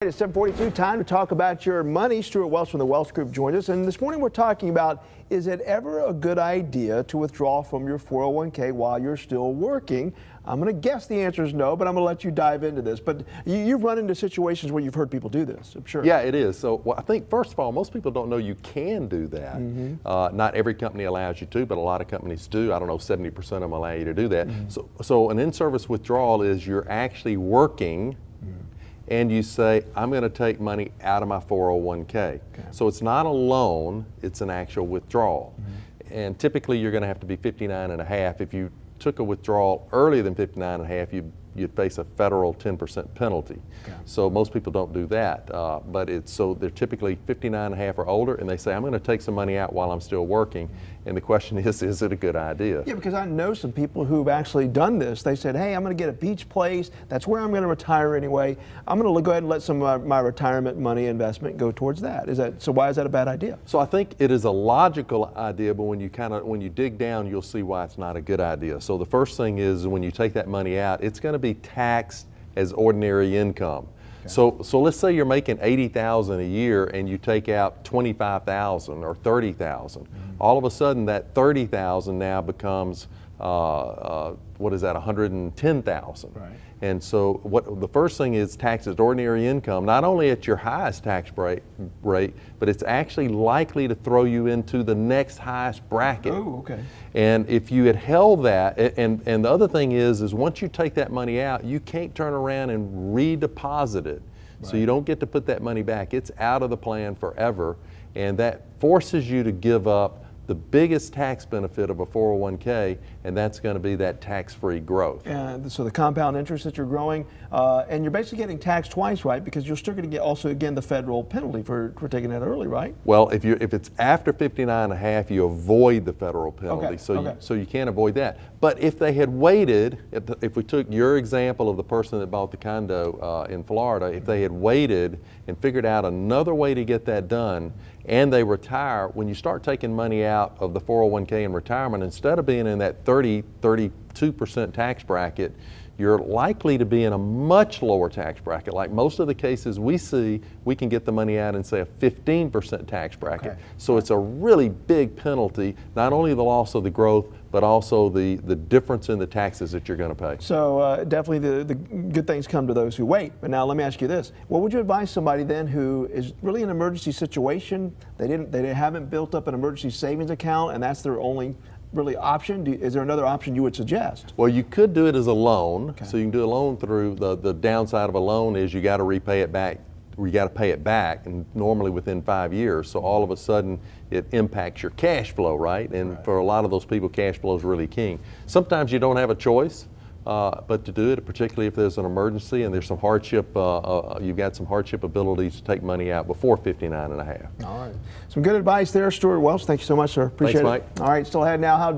It's 7:42, time to talk about your money. Stewart Welch from the Welch Group joined us, and this morning we're talking about, is it ever a good idea to withdraw from your 401k while you're still working? I'm going to guess the answer is no, but I'm going to let you dive into this. But you've run into situations where you've heard people do this, I'm sure. Yeah, it is. So I think, first of all, most people don't know you can do that. Not every company allows you to, but a lot of companies do. I don't know, 70% of them allow you to do that. So an in-service withdrawal is you're actually working and you say, I'm going to take money out of my 401k. Okay. So it's not a loan, it's an actual withdrawal. And typically you're going to have to be 59 and a half. If you took a withdrawal earlier than 59 and a half, you'd face a federal 10% penalty. Okay. So most people don't do that. So they're typically 59 and a half or older, and they say, I'm going to take some money out while I'm still working. And the question is it a good idea? Yeah, because I know some people who've actually done this. They said, hey, I'm going to get a beach place. That's where I'm going to retire anyway. I'm going to go ahead and let some of my retirement money investment go towards that. So why is that a bad idea? So I think it is a logical idea, but when you dig down, you'll see why it's not a good idea. So the first thing is, when you take that money out, it's going to be taxed as ordinary income. Okay. So let's say you're making $80,000 a year and you take out $25,000 or $30,000. All of a sudden that $30,000 now becomes what is that, $110,000. Right. And so the first thing is taxed as ordinary income, not only at your highest tax rate, but it's actually likely to throw you into the next highest bracket. Oh, okay. And if you had held that, and the other thing is once you take that money out, you can't turn around and redeposit it. Right. So you don't get to put that money back. It's out of the plan forever, and that forces you to give up the biggest tax benefit of a 401k, and that's going to be that tax-free growth. And so the compound interest that you're growing, and you're basically getting taxed twice, right? Because you're still going to get also, again, the federal penalty for taking that early, right? Well, if it's after 59 and a half, you avoid the federal penalty. Okay. So you can't avoid that. But if they had waited, if we took your example of the person that bought the condo in Florida, if they had waited and figured out another way to get that done, and they retire, when you start taking money out of the 401k in retirement, instead of being in that 32% tax bracket, you're likely to be in a much lower tax bracket. Like most of the cases we see, we can get the money out in, say, a 15% tax bracket. Okay. So it's a really big penalty, not only the loss of the growth, but also the difference in the taxes that you're going to pay. So definitely the good things come to those who wait. But now let me ask you this. What would you advise somebody then who is really in an emergency situation? They haven't built up an emergency savings account, and that's their only really option? Is there another option you would suggest? Well, you could do it as a loan. Okay. So you can do a loan through, the downside of a loan is you got to repay it back, or you got to pay it back, and normally within 5 years. So all of a sudden it impacts your cash flow, right? And for a lot of those people, cash flow is really king. Sometimes you don't have a choice but to do it, particularly if there's an emergency and there's some hardship, you've got some hardship abilities to take money out before 59 and a half. All right. Some good advice there, Stewart Welch. Thank you so much, sir. Appreciate Thanks, it. Mike. All right, still ahead now. How